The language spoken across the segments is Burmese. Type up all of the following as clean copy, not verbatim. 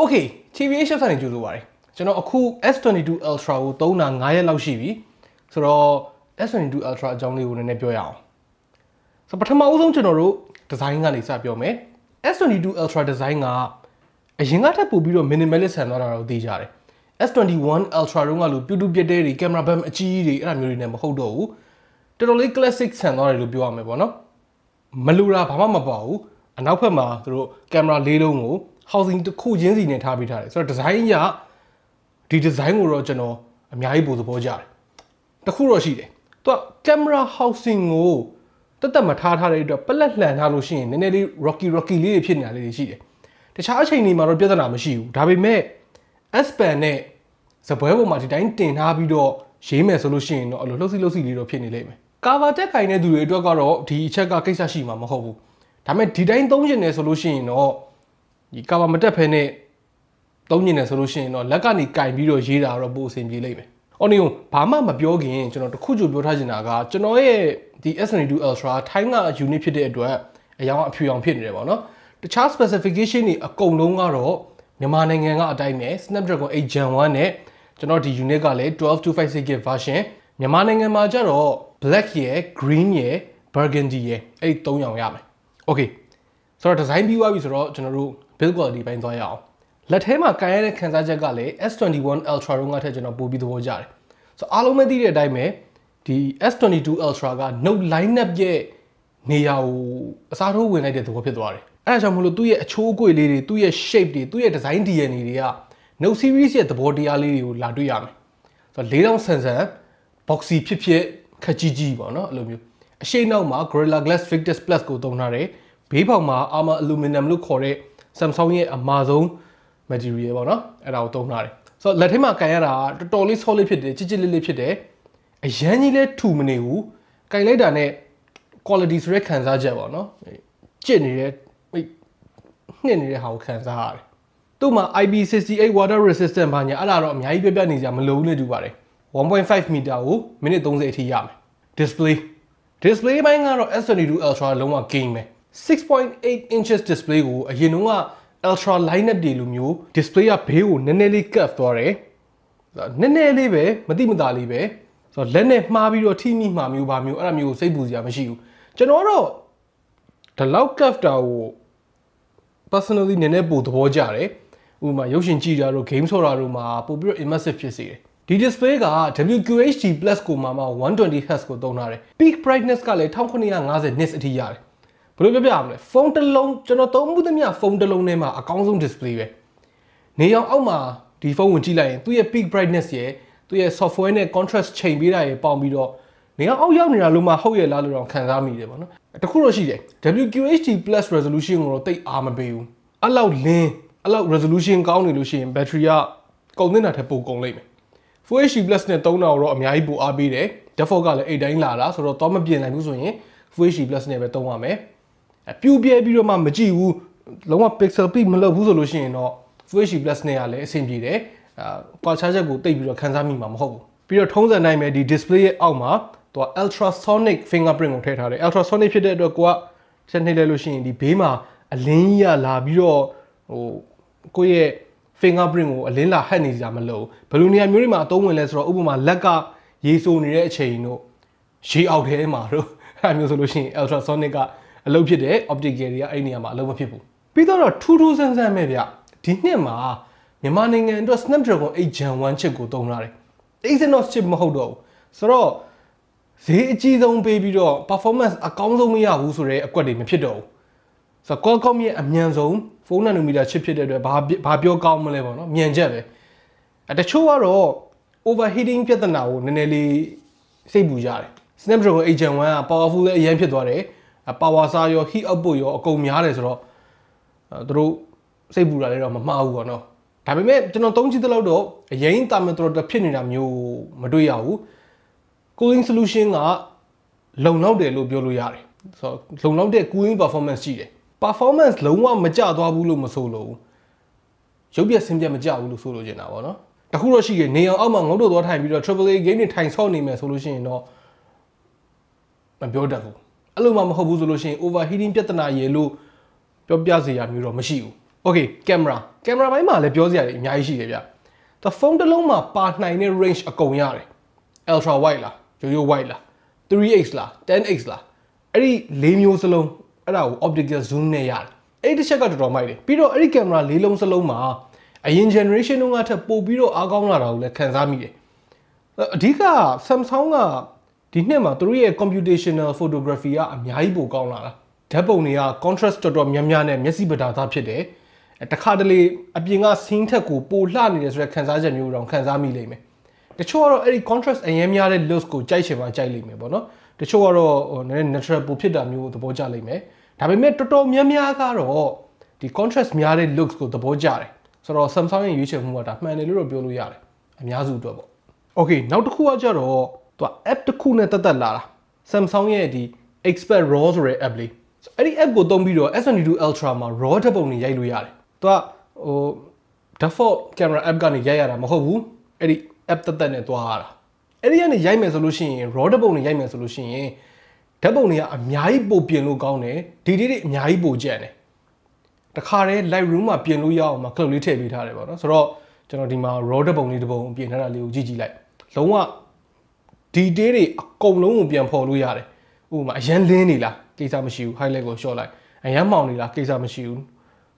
Okay TVH ဆက်နေကြိုးဆိုပါတယ်ကျွန်တော်အခု S22 Ultra ကိုသုံးတာ9ရက်လောက်ရှိပြီဆိုတော့ S22 Ultra အကြောင်းလေးကိုနည်းနည်းပြောရအောင်ဆိုတော့ပထမဦးဆုံးကျွန်တော်တို့ဒီဇိုင်းကနေစပြောမယ် S22 Ultra ဒီဇိုင်းကအရင်ကထပ်ပို့ပြီးတော့ minimalist ဆန်သွားတာတော့သိကြတယ် S21 Ultra တုန်းကလို့ပြူတူပြတဲ့တွေကင်မရာဘမ်အကြီးကြီးတွေအဲ့လိုမျိုးတွေနဲ့မဟုတ်တော့ဘူးတော်တော်လေး classic ဆန်သွားတယ်လို့ပြောရမယ်ပေါ့နော်မလူတာဘာမှမပေါ့ဘူးအနောက်ဘက်မှာသူတို့ကင်မရာလေးလုံးကို housing တစ်ခုချင်းစီနဲ့ထားပေးထားတယ်ဆိုတော့ဒီဇိုင်းရဒီဒီဇိုင်းကိုတော့ကျွန်တော်အများကြီးပိုသဘောကျတယ်တခုတော့ရှိတယ်သူကကင်မရာ housing ကိုတက်မထားတဲ့အတွက်ပလက်လှန်ထားလို့ရှိရင်နည်းနည်းလေး rocky လေးတွေဖြစ်နေတာလေးတွေရှိတယ်တခြားအချိန်တွေမှာတော့ပြဿနာမရှိဘူးဒါပေမဲ့ S pen နဲ့စပွဲပေါ်မှာဒီတိုင်းတင်ထားပြီးတော့ရေးမယ်ဆိုလို့ရှိရင်တော့အဲ့လိုလှုပ်စီလေးတော့ဖြစ်နေလိမ့်မယ်ကာဗာတက်ခိုင်တဲ့သူတွေအတွက်ကတော့ဒီအချက်ကကိစ္စရှိမှာမဟုတ်ဘူးဒါပေမဲ့ဒီတိုင်းသုံးရှင်နေဆိုလို့ရှိရင်တော့ဒီကာဗာမတက်ဖဲနဲ့သုံးနေတယ်ဆိုလို့ရှိရင်တော့လက်ကနေကင်ပြီးတော့ရေးတာတော့ပိုအဆင်ပြေလိမ့်မယ်။အော်နေဘာမှမပြောခင်ကျွန်တော်တခုကြိုပြောထားချင်တာကကျွန်တော်ရဲ့ဒီ S22 Ultra ထိုင်းက unit ဖြစ်တဲ့အတွက်အယောင်အဖြူအောင်ဖြစ်နေတယ်ပေါ့နော်။တခြား specification တွေအကုန်လုံးကတော့မြန်မာနိုင်ငံကအတိုင်းနဲ့ Snapdragon 8 Gen 1နဲ့ကျွန်တော်ဒီ unit ကလည်း 12.256GB version မြန်မာနိုင်ငံမှာကျတော့ black ရယ် green ရယ် burgundy ရယ်အဲ့၃ရောင်ရမယ်။ Okay ဆိုတော့ design ပြီးသွားပြီဆိုတော့ကျွန်တော်တို့ build quality ပိုင်းသွားရအောင်လက်ထဲမှာကန်ရတဲ့ခန်းစားချက်ကလည်း S21 Ultra တုန်းကထက်ကျွန်တော်ပိုပြီးသဘောကျတယ်ဆိုတော့အားလုံးပဲသိတဲ့အတိုင်းပဲဒီ S22 Ultra က Note lineup ရဲ့နေရာကိုအစားထိုးဝင်လိုက်တဲ့သဘောဖြစ်သွားတယ်အဲဒါကြောင့်မလို့သူ့ရဲ့အချိုးအကွေလေးတွေသူ့ရဲ့ shape တွေသူ့ရဲ့ design DNA တွေက Note series ရဲ့သဘောတရားလေးတွေကိုလာတွေ့ရမယ်ဆိုတော့4000ဆန်ဆန် boxy ဖြစ်ခက်ကြီးပေါ့နော်အဲ့လိုမျိုးအရှိနောက်မှာ Gorilla Glass Victus Plus ကိုသုံးထားတယ်ဘေးပေါက်မှာ Armor Aluminum လို့ခေါ်တဲ့ Samsung ရဲ့အမာဆုံး material ပေါ့နော်အဲ့ဒါကိုသုံးထားတယ်ဆိုတော့လက်ထဲမှာကန်ရတာတော်တော်လေး solid ဖြစ်တယ်ချစ်လေးဖြစ်တယ်အရန်ကြီးလဲထူမနေဘူးကန်လိုက်တာနဲ့ quality ဆိုတဲ့ခံစားချက်ပေါ့နော်ကျစ်နေတဲ့နှစ်နေတဲ့ဟာကိုခံစားရတယ်သူ့မှာ IP68 water resistant ဘာညာအဲ့ဒါတော့အများကြီးပြနေကြမလိုဘူးနဲ့တူပါတယ် 1.5 meter ကိုမိနစ်30အထိရမယ် display ဘိုင်းကတော့ S22 Ultra လုံးဝ game ပဲ 6.8 inches display ကိုအရင်တုန်းကUltra lineup တွေလိုမျိုး display ကဘေးကိုနည်းနည်းလေး curve သွားတယ်နည်းနည်းလေးပဲမတိမတာလေးပဲဆိုတော့လက်နဲ့မှားပြီးတော့ထိမိမှာမျိုးဘာမျိုးအဲ့ဒါမျိုးကိုစိတ်ပူစရာမရှိဘူးကျွန်တော်တော့ဒီလောက် curve တာကို personally နည်းနည်းပိုသဘောကျတယ်ဥပမာရုပ်ရှင်ကြည့်တာတို့ game ဆော့တာတို့မှာပိုပြီးတော့ immersive ဖြစ်စေတယ်ဒီ display က WQHD+ ကိုမှ120Hz ကိုသုံးထားတယ် peak brightness ကလည်း1950 nits အထိရတယ်ဘယ်လိုပြောပြရမလဲဖုန်းတစ်လုံးကျွန်တော်သုံးမှုသမျှဖုန်းတစ်လုံးထဲမှာအကောင်းဆုံး display ပဲနေအောင်အောက်မှာဒီဖုန်းကိုကြည့်လိုက်ရင်သူ့ရဲ့ peak brightness ရယ်သူ့ရဲ့ software နဲ့ contrast ချိန်ပေးတာရယ်ပေါင်းပြီးတော့နေအောင်အောက်ရောက်နေတာလို့မှဟုတ်ရဲ့လားလို့တော့ခံစားမိတယ်ပေါ့နော်တခုတော့ရှိတယ် WQHD+ resolution ကိုတော့တိတ်အားမပေးဘူးအဲ့လောက် resolution ကောင်းနေလို့ရှိရင် battery ကကုန်နေတာထက်ပိုကုန်လိမ့်မယ် Full HD+ နဲ့သုံးတာတော့အများကြီးပိုအားပေးတယ် default ကလည်းအိတ်တိုင်းလာတာဆိုတော့တော့မပြင်နိုင်ဘူးဆိုရင် Full HD+ နဲ့ပဲသုံးရမယ်ပြူပြဲပြီးတော့မှမကြည့်ဘူးလုံးဝ pixel peak မလုပ်ဘူးဆိုလို့ရှိရင်တော့ Full HD+ နဲ့ကလည်းအဆင်ပြေတယ်ကွာခြားချက်ကိုတိတ်ပြီးတော့ခန်းစားမိမှာမဟုတ်ဘူးပြီးတော့ထုံးစံတိုင်းပဲဒီ display ရဲ့အောက်မှာသူက ultrasonic fingerprint ကိုထည့်ထားတယ် ultrasonic ဖြစ်တဲ့အတွက်ကိုကချက်နှိပ်လိုက်လို့ရှိရင်ဒီဘေးမှာအလင်းကြီးလာပြီးတော့ကိုယ့်ရဲ့ fingerprint ကိုအလင်းလာဟက်နေကြမလို့ဘယ်လိုနေရာမျိုးတွေမှာအသုံးဝင်လဲဆိုတော့ဥပမာလက်ကရေဆိုနေတဲ့အချိန်တို့ရေအောက်ထဲမှာတို့အဲ့မျိုးဆိုလို့ရှိရင် ultrasonic ကအလုပ်ဖြစ်တဲ့ optical တွေကအဲ့နေရာမှာအလုပ်မဖြစ်ဘူးပြီးတော့ထူးဆန်းဆန်းပဲဗျဒီနှစ်မှာမြန်မာနိုင်ငံအတွက် Snapdragon 8 Gen 1 chip ကိုသုံးထားတယ် Exynos chip မဟုတ်တော့ဘူးဆိုတော့ဈေးအကြီးဆုံးပေးပြီးတော့ performance အကောင်းဆုံးမရဘူးဆိုတဲ့အကွက်တွေမဖြစ်တော့ဘူးဆိုတော့ Qualcomm ရဲ့အမြန်ဆုံး4 nanometer chip ဖြစ်တဲ့အတွက်ဘာပြောကောင်းမလဲပေါ့နော်မြန်ချက်ပဲတချို့ကတော့ overheating ပြဿနာကိုနည်းနည်းလေးစိတ်ပူကြတယ် Snapdragon 8 Gen 1 က powerful လည်းအရင်ဖြစ်သွားတယ်power စားရော heat output ရောအကုန်များတယ်ဆိုတော့သူတို့စိတ်ပူတာလည်းတော့မမှားဘူးပေါ့နော်ဒါပေမဲ့ကျွန်တော်သုံးကြည့်တဲ့လောက်တော့အရင်တာမန်တော်ဖြစ်နေတာမျိုးမတွေ့ရဘူး cooling solution ကလုံလောက်တယ်လို့ပြောလို့ရတယ်ဆိုတော့လုံလောက်တဲ့ cooling performance ရှိတယ် performance လုံးဝမကျသွားဘူးလို့မဆိုလို့ရုပ်ပြဆင်းပြမကျဘူးလို့ဆိုလို့ကျင်တာပေါ့နော်တခုတော့ရှိတယ်နေအောင်အောက်မှာငုတ်တော့သွားထိုင်ပြီးတော့ AAA game တွေထိုင်ဆော့နေမယ်ဆိုလို့ရှိရင်တော့မပြောတတ်ဘူးအဲ့လိုမှမဟုတ်ဘူးဆိုလို့ရှိရင် overheating ပြဿနာရေလို့ပြောပြစရာမျိုးတော့မရှိဘူး Okay camera ဘိုင်းမှာလည်းပြောစရာတွေအများကြီးရှိတယ်ဗျ။သူဖုန်းတစ်လုံးမှာပါနိုင်တဲ့ range အကုန်ရတယ်။ ultra wide လား yo wide လား 3x လား 10x လားအဲ့ဒီ၄မျိုးစလုံးအဲ့ဒါကို optical zoom နဲ့ရတယ်။အဲ့ဒီတစ်ချက်ကတော်တော်မိုက်တယ်။ပြီးတော့အဲ့ဒီ camera ၄လုံးစလုံးမှာအရင် generation တုန်းကထပ်ပို့ပြီးတော့အားကောင်းလာတာကိုလည်းခံစားမိတယ်။အဓိက Samsung ကဒီနှစ်မှာသူတို့ရဲ့ computational photography ကအများကြီးပိုကောင်းလာတာဓာတ်ပုံတွေက contrast တော်တော်များများနဲ့မျက်စိပဒါသားဖြစ်တယ်တခါတလေအပြင်က scene ထက်ကိုပိုလှနေတယ်ဆိုတဲ့ခံစားချက်မျိုးတောင်ခံစားမိလိမ့်မယ်တချို့ကတော့အဲ့ဒီ contrast အရင်များတဲ့ looks ကိုကြိုက်ချင်မှကြိုက်လိမ့်မယ်ပေါ့နော်တချို့ကတော့နည်းနည်း natural ပိုဖြစ်တာမျိုးကိုသဘောကျလိမ့်မယ်ဒါပေမဲ့တော်တော်များများကတော့ဒီ contrast များတဲ့ looks ကိုသဘောကျတယ်ဆိုတော့ Samsung ရဲ့ရွေးချယ်မှုကဒါမှန်တယ်လို့တော့ပြောလို့ရတယ်အများစုအတွက်ပေါ့ Okay နောက်တစ်ခုကကြတော့သူက app တစ်ခုနဲ့တက်တက်လာတာ Samsung ရဲ့ဒီ Expert RAW ဆိုတဲ့ app လေးအဲ့ဒီ app ကိုသုံးပြီးတော့ S22 Ultra မှာ RAW ဓာတ်ပုံတွေရိုက်လို့ရတယ်သူကdefault camera app ကနေရိုက်ရတာမဟုတ်ဘူးအဲ့ဒီ app တက်တက်နဲ့သွားရတာအဲ့ဒီကနေရိုက်မယ်ဆိုလို့ရှိရင် RAW ဓာတ်ပုံတွေရိုက်မယ်ဆိုလို့ရှိရင်ဓာတ်ပုံတွေကအများကြီးပိုပြင်လို့ကောင်းတယ်ဒီတွေအများကြီးပိုကျန်တယ်တခါတည်း Lightroom မှာပြင်လို့ရအောင်မှာ clip လေးထည့်ပေးထားတယ်ပေါ့နော်ဆိုတော့ကျွန်တော်ဒီမှာ RAW ဓာတ်ပုံလေးတစ်ပုံပြင်ထားတာလေးကိုကြည့်လိုက်လုံးဝ detail တွေအကုန်လုံးကိုပြန်ဖော်လို့ရတယ်ဥပမာအရန်လင်းနေလားကိစ္စမရှိဘူး highlight ကို short လိုက်အရန်မှောင်နေလားကိစ္စမရှိဘူး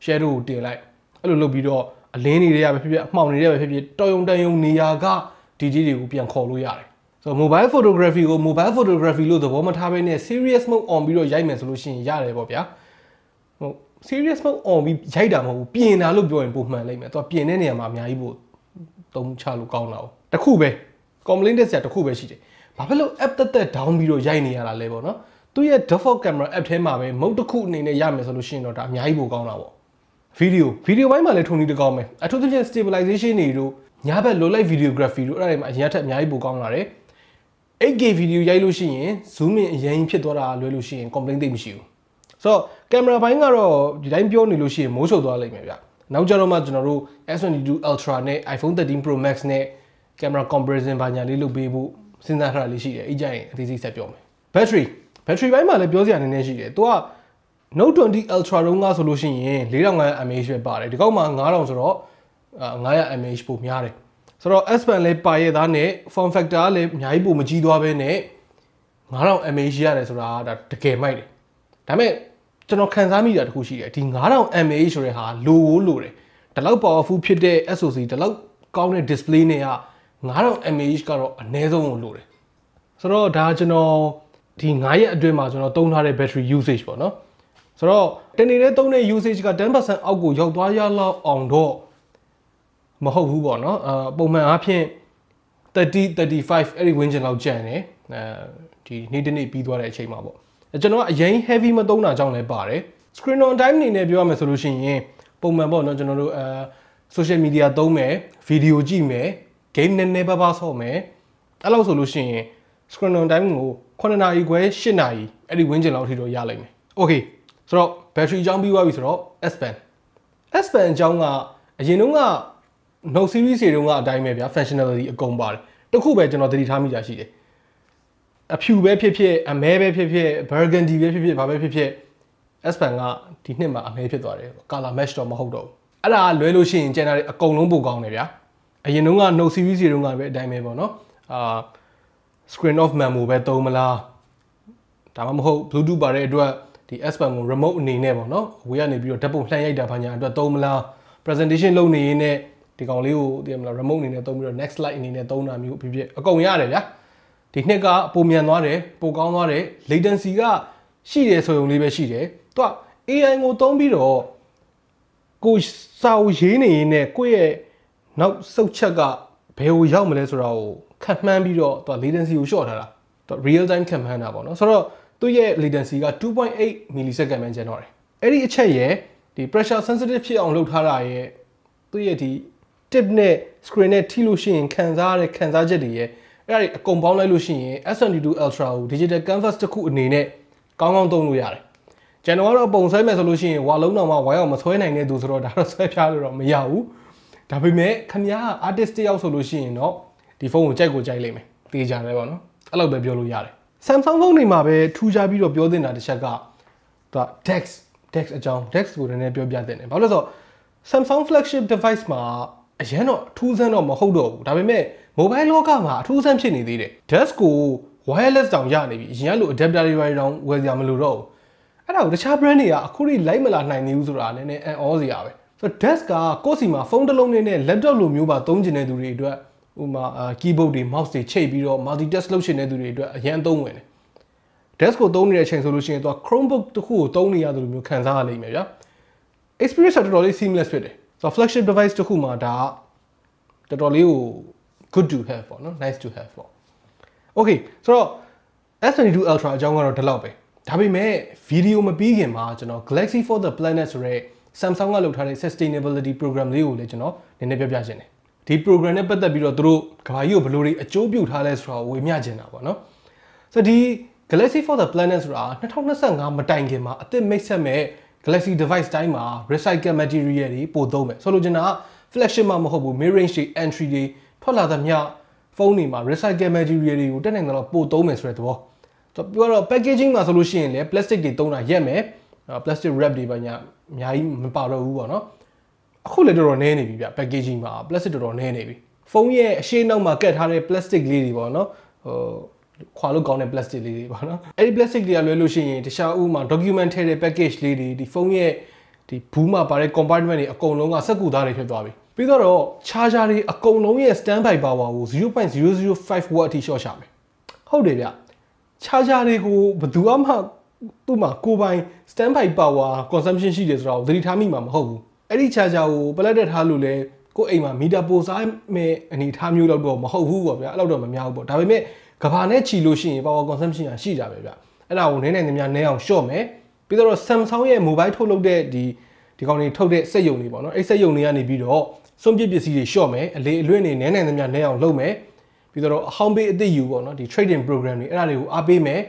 shadow ကိုတင်လိုက်အဲ့လိုလုပ်ပြီးတော့အလင်းနေရပဲဖြစ်ဖြစ်အမှောင်နေရပဲဖြစ်ဖြစ်တော်ရုံတန်ရုံနေရာက detail တွေကိုပြန်ခေါ်လို့ရတယ်ဆိုတော့ mobile photography ကို mobile photography လို့သဘောမထားဘဲနဲ့ serious mode on ပြီးတော့ရိုက်မယ်ဆိုလို့ရှိရင်ရတယ်ပေါ့ဗျာဟုတ် serious mode on ပြီးရိုက်တာမဟုတ်ဘူးပြင်တာလို့ပြောရင်ပုံမှန်လိမ့်မယ်သူကပြင်တဲ့နေရာမှာအများကြီးပို့သုံးချလို့ကောင်းတာ哦တခုပဲ complaint တက်စရာတခုပဲရှိတယ်ဘာဖြစ်လို့ app တက် down ပြီးတော့ရိုက်နေရတာလဲပေါ့နော်သူရဲ့ default camera app ထဲမှာပဲ mode တစ်ခုအနေနဲ့ရမယ်ဆိုလို့ရှိရင်တော့ဒါအများကြီးပိုကောင်းတာပေါ့ video ဘိုင်းမှာလည်းထုံနည်းတကောင်းမယ်အထူးသဖြင့် stabilization တွေတို့ညာဘက် low light videography တို့အဲ့ဒါတွေမှာအရင်ထက်အများကြီးပိုကောင်းလာတယ် 8K video ရိုက်လို့ရှိရင် zoom in အရင်ဖြစ်သွားတာလွယ်လို့ရှိရင် complaint သိမရှိဘူးဆိုတော့ camera ဘိုင်းကတော့ဒီတိုင်းပြောနေလို့ရှိရင်မိုးချုပ်သွားလိမ့်မယ်ဗျနောက်ကြတော့မှကျွန်တော်တို့ S22 Ultra နဲ့ iPhone 13 Pro Max နဲ့ camera comparison ဘာညာလေးလုပ်ပေးဖို့စဉ်းစားထားတာလေးရှိတယ်အဲ့ကြရင်အသေးစိတ်ဆက်ပြောမယ် battery ဘိုင်းမှာလည်းပြောစရာနည်းနည်းရှိတယ်သူက Note 20 Ultra တုန်းကဆိုလို့ရှိရင် 4500 mAh ပဲပါတယ်ဒီကောက်မှာ9000ဆိုတော့900 mAh ပိုများတယ်ဆိုတော့ S Pen လေးပါရသားနဲ့ form factor ကလည်းအများကြီးပိုမကြီးသွားဘဲနဲ့9000 mAh ရတယ်ဆိုတာဒါတကယ်မိုက်တယ်ဒါပေမဲ့ကျွန်တော်ခံစားမိတာတခုရှိတယ်ဒီ9000 mAh ဆိုတဲ့ဟာလိုတယ်ဒီလောက် powerful ဖြစ်တဲ့ SoC ဒီလောက်ကောင်းတဲ့ display နဲ့က9000 mAh ကတော့အနည်းဆုံးကိုလိုတယ်ဆိုတော့ဒါကျွန်တော်ဒီ9ရက်အတွင်းမှာကျွန်တော်သုံးထားတဲ့ battery usage ပေါ့နော်ဆိုတော့တနေ့နဲ့သုံးတဲ့ usage က 10% အောက်ကိုရောက်သွားရလောက်အောင်တော့မဟုတ်ဘူးပေါ့နော်ပုံမှန်အားဖြင့်30 35အဲ့ဒီ win လောက်ကျန်တယ်ဒီနေ့တစ်နေ့ပြီးသွားတဲ့အချိန်မှာပေါ့ကျွန်တော်ကအရင် heavy မသုံးတာကြောင့်လည်းပါတယ် screen on time အနေနဲ့ပြောရမယ်ဆိုလို့ရှိရင်ပုံမှန်ပေါ့နော်ကျွန်တော်တို့social media သုံးမယ် video ကြည့်မယ် game နည်းနည်းပါးဆော့မယ်အဲ့လောက်ဆိုလို့ရှိရင် screen on time ကို9နာရီခွဲ10နာရီအဲ့ဒီ win လောက်အထိတော့ရလိမ့်မယ် okay ဆိုတော့ battery အကြောင်းပြီးသွားပြီဆိုတော့ S Pen အကြောင်းကအရင်တုန်းက Note series တွေတုန်းကအတိုင်းပဲဗျာ functionality အကုန်ပါတယ်တခုပဲကျွန်တော်သတိထားမိတာရှိတယ်အဖြူပဲဖြစ်ဖြစ်အမဲပဲဖြစ်ဖြစ် burgundy ပဲဖြစ်ဖြစ်ဘာပဲဖြစ်ဖြစ် S Pen ကဒီနှစ်မှာအမဲဖြစ်သွားတယ် color match တော့မဟုတ်တော့ဘူးအဲ့ဒါလွဲလို့ရှိရင်ကျန်တာတွေအကုန်လုံးပိုကောင်းတယ်ဗျာအရင်တုန်းက Note series တွေတုန်းကပဲအတိုင်းပဲပေါ့နော်screen off memo ပဲသုံးမလားဒါမှမဟုတ် Bluetooth ပါတဲ့အတွက်ဒီ S Pen ကို remote အနေနဲ့ပေါ့နော်ဝေးကနေပြီးတော့ဓာတ်ပုံလှမ်းရိုက်တာဘာညာအတွက်သုံးမလား presentation လုပ်နေရင်လည်းဒီကောင်လေးကိုသိရမလား remote အနေနဲ့သုံးပြီးတော့ next slide အနေနဲ့သုံးတာမျိုးဖြစ်ဖြစ်အကုန်ရတယ်ဗျာဒီနှစ်ကပုံမြန်သွားတယ်ပိုကောင်းသွားတယ် latency ကရှိတယ်ဆိုရုံလေးပဲရှိတယ်သူက AI ကိုသုံးပြီးတော့ကိုစာအုပ်ရေးနေရင်လည်းကိုယ့်ရဲ့နောက်စုပ်ချက်ကဘယ်ကိုရောက်မလဲဆိုတာကိုခန့်မှန်းပြီးတော့သူက latency ကို short ထားတာသူ real time ခန့်မှန်းတာပေါ့နော်ဆိုတော့သူရဲ့ latency က 2.8 millisecond ပဲကျန်တော့တယ်အဲ့ဒီအချက်ရဲ့ဒီ pressure sensitive ဖြစ်အောင်လုပ်ထားတာရဲ့သူရဲ့ဒီ tip နဲ့ screen နဲ့ထိလို့ရှိရင်ခံစားရတဲ့ခံစားချက်တွေရဲ့အဲ့ဒါတွေအကုန်ပေါင်းလိုက်လို့ရှိရင် S22 Ultra ကို digital canvas တစ်ခုအနေနဲ့ကောင်းကောင်းသုံးလို့ရတယ်ကျွန်တော်ကတော့ပုံဆွဲမယ်ဆိုလို့ရှိရင်ဝါလုံးတော်မှာဝိုင်းအောင်မဆွဲနိုင်တဲ့သူဆိုတော့ဒါတော့ဆွဲပြလို့တော့မရဘူးဒါပေမဲ့ခင်ဗျား artist တယောက်ဆိုလို့ရှိရင်တော့ဒီဖုန်းကိုကြိုက်ကိုကြိုက်လိမ့်မယ်တေးကြတယ်ပေါ့နော်အဲ့လိုပဲပြောလို့ရတယ် Samsung ဖုန်းတွေမှာပဲထူးခြားပြီးတော့ပြောတင်တာတစ်ချက်ကသူက DeX အကြောင်း DeX ကိုလည်းနည်းနည်းပြောပြတင်တယ်ဘာလို့လဲဆိုတော့ Samsung flagship device မှာအရင်တော့အထူးဆန်းတော့မဟုတ်တော့ဘူးဒါပေမဲ့ mobile လောကမှာအထူးဆန်းဖြစ်နေသေးတယ် desk ကို wireless တောင်ရနေပြီအရင်ကလို့ adapter တွေပါတောင်ဝယ်ကြမလို့တော့အဲ့ဒါကိုတခြား brand တွေကအခုထိလိုက်မလာနိုင်သေးဘူးဆိုတာနည်းနည်းအံ့ဩစရာပဲဆိုတော့ desk ကကိုယ့်စီမှာဖုန်းတစ်လုံးနဲ့ laptop လိုမျိုးပါသုံးချင်တဲ့သူတွေအတွက်ဥပမာ keyboard တွေ mouse တွေချိတ်ပြီးတော့ multitask လုပ်ချင်တဲ့သူတွေအတွက်အရင်အသုံးဝင်တယ် desk ကိုသုံးနေတဲ့အချိန်ဆိုလို့ရှိရင်သူက Chromebook တစ်ခုကိုသုံးနေရတယ်လို့မျိုးခံစားရလိမ့်မယ်ဗျာ experience တော်တော်လေး seamless ဖြစ်တယ်ဆိုတော့ flagship device တစ်ခုမှာဒါတော်တော်လေးကို good to have ပေါ့နော် nice to have ပေါ့ okay ဆိုတော့ S22 Ultra အကြောင်းကတော့ဒီလောက်ပဲဒါပေမဲ့ video မပြီးခင်မှာကျွန်တော် Galaxy for the Planet ဆိုတဲ့ Samsung ကလုပ်ထားတဲ့ sustainability program လေးကိုလည်းကျွန်တော်နည်းနည်းပြောပြချင်တယ်ဒီ program နဲ့ပတ်သက်ပြီးတော့သူတို့ကမ္ဘာကြီးကိုဘယ်လိုတွေအကျိုးပြုထားလဲဆိုတာကိုဝေမျှချင်တာပေါ့နော်ဆိုတော့ဒီ Galaxy for the Planet ဆိုတာ2025မတိုင်ခင်မှာအသစ်မိတ်ဆက်မဲ့ Galaxy device တိုင်းမှာ recycle material တွေပို့သုံးမယ်ဆိုလိုချင်တာက flagship မှာမဟုတ်ဘူး mid range တွေ entry တွေထွက်လာသမျှဖုန်းတွေမှာ recycle material တွေကိုတက်နိုင်တော့ပို့သုံးမယ်ဆိုတဲ့သဘောပြောတော့ packaging မှာဆိုလို့ရှိရင်လည်း plastic တွေသုံးတာရက်မယ် plastic wrap တွေပါညာအများကြီးမပါတော့ဘူးပေါ့နော်အခုလည်းတော်တော်နည်းနေပြီဗျ packaging မှာ plastic တော်တော်နည်းနေပြီဖုန်းရဲ့အရှိနောက်မှာကတ်ထားတဲ့ plastic လေးတွေပေါ့နော်ခွာလို့ကောင်းတဲ့ plastic လေးတွေပေါ့နော်အဲ့ဒီ plastic တွေကလွဲလို့ရှိရင်တခြားဥမာ document ထဲတဲ့ package လေးတွေဒီဖုန်းရဲ့ဒီဘူးမှာပါတဲ့ compartment တွေအကုန်လုံးကစက်ကူသားတွေဖြစ်သွားပြီပြီးတော့ charger တွေအကုန်လုံးရဲ့ standby power ကို 0.005 watt အထိရှော့ချမယ်ဟုတ်တယ်ဗျ charger တွေကိုဘယ်သူမှသူ့မှာကိုယ်ပိုင် standby power consumption ရှိတယ်ဆိုတော့သတိထားမိမှာမဟုတ်ဘူးအဲ့ဒီ charger ကိုပလက်တက်ထားလို့လဲကိုယ့်အိမ်မှာမီတာပိုစားမဲ့အနေထားမျိုးတော့မဟုတ်ဘူးပေါ့ဗျာအဲ့လောက်တော့မများဘူးပေါ့ဒါပေမဲ့ကဘာနဲ့ချီလို့ရှိရင် power consumption ရှိကြပဲဗျအဲ့ဒါကိုနည်းနည်းများနည်းအောင်ရှော့မယ်ပြီးတော့ Samsung ရဲ့ mobile ထုတ်လုပ်တဲ့ဒီကောင်တွေထုတ်တဲ့စက်ရုံတွေပေါ့နော်အဲ့စက်ရုံတွေကနေပြီးတော့စွန့်ပစ်ပစ္စည်းတွေရှော့မယ်အလေအလွင့်တွေနည်းနည်းများနည်းအောင်လုပ်မယ်ပြီးတော့အဟောင်းပေးအသစ်ယူပေါ့နော်ဒီ trading program တွေအဲ့ဒါတွေကိုအားပေးမယ်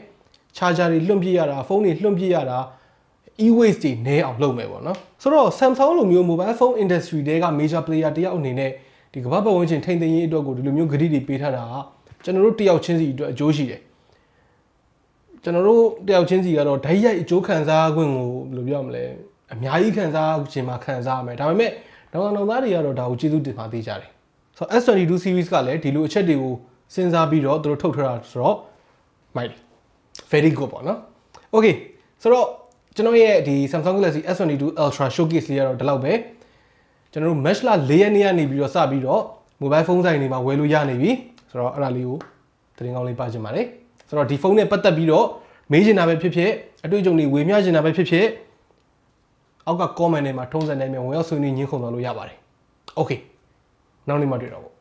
charger တွေလွှင့်ပြရတာဖုန်းတွေလွှင့်ပြရတာ e-waste တွေနည်းအောင်လုပ်မယ်ပေါ့နော်ဆိုတော့ Samsung လိုမျိုး mobile phone industry တွေက major player တယောက်အနေနဲ့ဒီကမ္ဘာပတ်ဝန်းကျင်ထိန်းသိမ်းရေးအတွက်ကိုဒီလိုမျိုးဂရုတွေပေးထားတာကကျွန်တော်တို့တယောက်ချင်းစီအတွက်အကျိုးရှိတယ်ကျွန်တော်တို့တယောက်ချင်းစီကတော့ဓာတ်ရိုက်အကျိုးခံစားခွင့်ကိုဘယ်လိုပြောရမလဲအများကြီးခံစားခြင်းမှာခံစားရမယ်ဒါပေမဲ့နောက်သားတွေကတော့ဒါကိုကျေးဇူးတင်ပါသေးကြတယ်ဆိုတော့ S22 series ကလည်းဒီလိုအချက်တွေကိုစဉ်းစားပြီးတော့သူတို့ထုတ်ထားတာဆိုတော့မိုက် very good ပေါ့နော် okay ဆိုတော့ကျွန်တော်ရဲ့ဒီ Samsung Galaxy S22 Ultra showcase လေးကတော့ဒီလောက်ပဲကျွန်တော်တို့ March လ4ရက်နေ့ကနေပြီးတော့စပြီးတော့ mobile phone ဆိုင်တွေမှာဝယ်လို့ရနေပြီဆိုတော့အဲ့ဒါလေးကိုသတင်းကောင်းလေးပါချင်ပါတယ်ဆိုတော့ဒီဖုန်းနဲ့ပတ်သက်ပြီးတော့မေးချင်တာပဲဖြစ်ဖြစ်အတွေ့အကြုံတွေဝေမျှချင်တာပဲဖြစ်ဖြစ်အောက်က comment တွေမှာထုံးစံတိုင်းပဲဝင်ရောက်ဆွေးနွေးညှင်းခုန်သွားလို့ရပါတယ် okay နောက်နေ့မှတွေ့တော့ပေါ့